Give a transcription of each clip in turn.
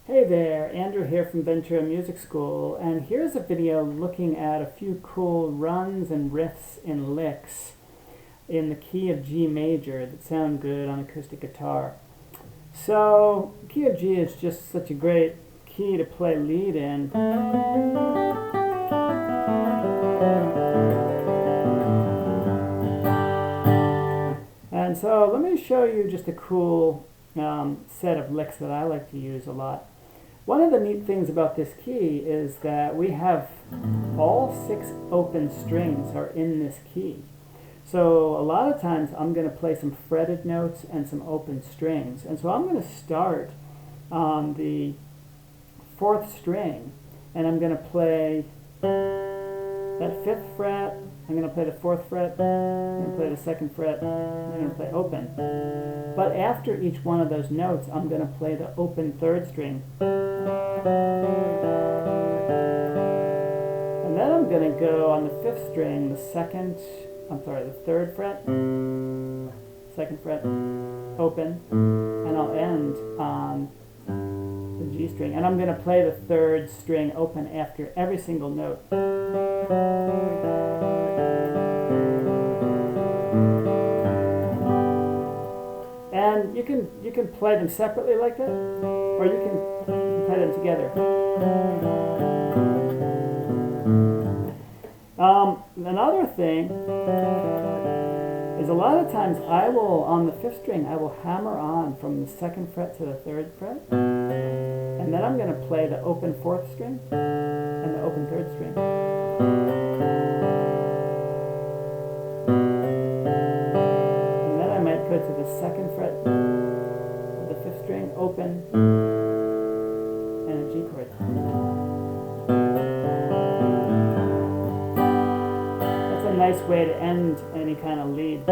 Hey there, Andrew here from Ventura Music School, and here's a video looking at a few cool runs and riffs and licks in the key of G major that sound good on acoustic guitar. So, key of G is just such a great key to play lead in. And so let me show you just a cool set of licks that I like to use a lot. One of the neat things about this key is that we have all 6 open strings are in this key. So a lot of times I'm going to play some fretted notes and some open strings. And so I'm going to start on the 4th string, and I'm going to play that 5th fret, I'm going to play the 4th fret, I'm going to play the 2nd fret, I'm going to play open. But after each one of those notes, I'm going to play the open 3rd string. And then I'm going to go on the 5th string, the 3rd fret, 2nd fret, open, and I'll end on the G string. And I'm going to play the 3rd string open after every single note. And you can play them separately like that, or you can play them together. Another thing is a lot of times I will, on the 5th string, I will hammer on from the 2nd fret to the 3rd fret, and then I'm going to play the open 4th string and the open 3rd string. And then I might go to the 2nd fret of the 5th string, open, and a G chord. That's a nice way to end any kind of lead.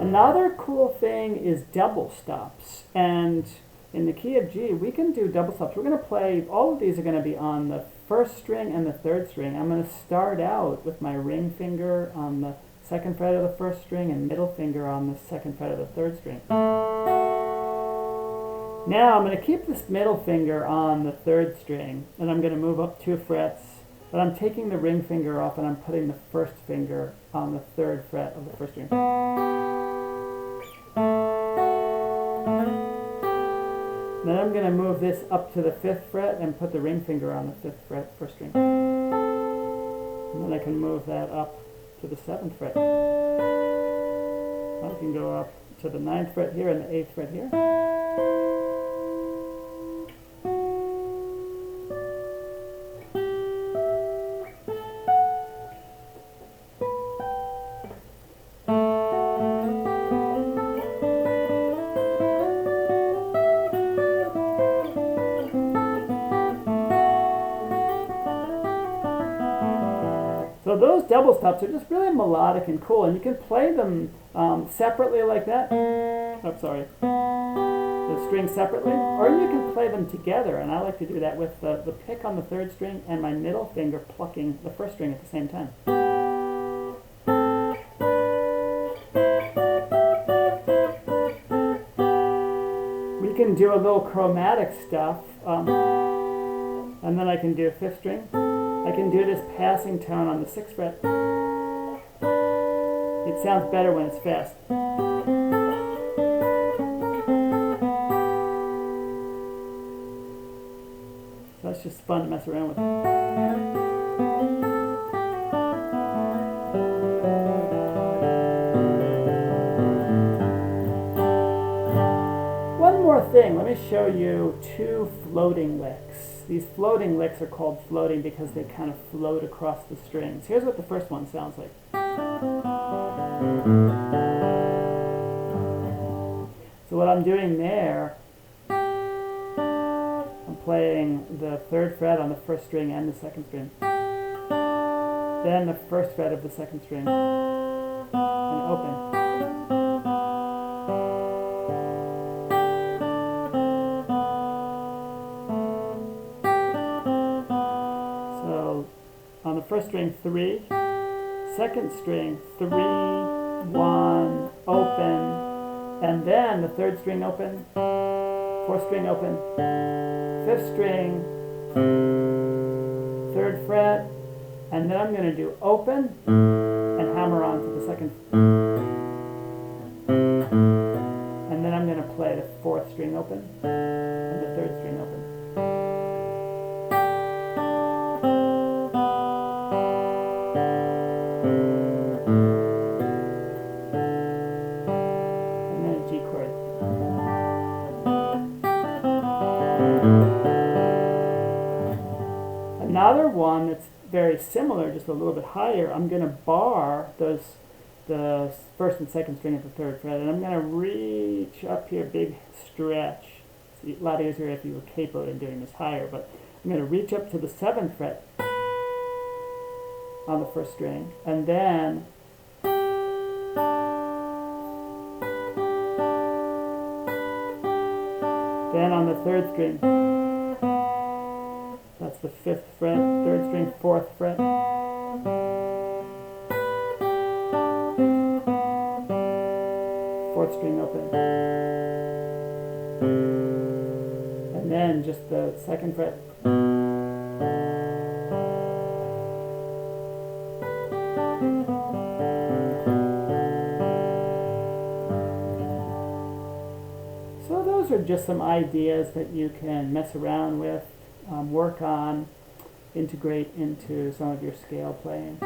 Another cool thing is double stops, and in the key of G we can do double stops. We're going to play, all of these are going to be on the 1st string and the 3rd string. I'm going to start out with my ring finger on the 2nd fret of the 1st string and middle finger on the 2nd fret of the 3rd string. Now I'm going to keep this middle finger on the 3rd string, and I'm going to move up 2 frets, but I'm taking the ring finger off and I'm putting the 1st finger on the 3rd fret of the 1st string. Then I'm going to move this up to the 5th fret and put the ring finger on the 5th fret, 1st string. And then I can move that up to the 7th fret. I can go up to the 9th fret here and the 8th fret here. So those double stops are just really melodic and cool, and you can play them separately like that. Oh, sorry. The strings separately, or you can play them together, and I like to do that with the pick on the 3rd string and my middle finger plucking the 1st string at the same time. We can do a little chromatic stuff, and then I can do a 5th string. I can do this passing tone on the 6th fret. It sounds better when it's fast. So that's just fun to mess around with. One more thing, let me show you 2 floating licks. These floating licks are called floating because they kind of float across the strings. Here's what the first one sounds like. So what I'm doing there, I'm playing the 3rd fret on the 1st string and the 2nd string. Then the 1st fret of the 2nd string, and open. On the 1st string 3, 2nd string 3, 1, open, and then the third string open, fourth string open, fifth string, third fret, and then I'm going to do open and hammer on to the second, and then I'm going to play the fourth string open and the third string open. And then a G chord. Another one that's very similar, just a little bit higher, I'm going to bar the first and second string of the third fret, and I'm going to reach up here, big stretch. It's a lot easier if you were capoed and doing this higher, but I'm going to reach up to the 7th fret on the first string, and then on the third string, that's the 5th fret, third string, 4th fret, fourth string open, and then just the 2nd fret. So those are just some ideas that you can mess around with, work on, integrate into some of your scale playing.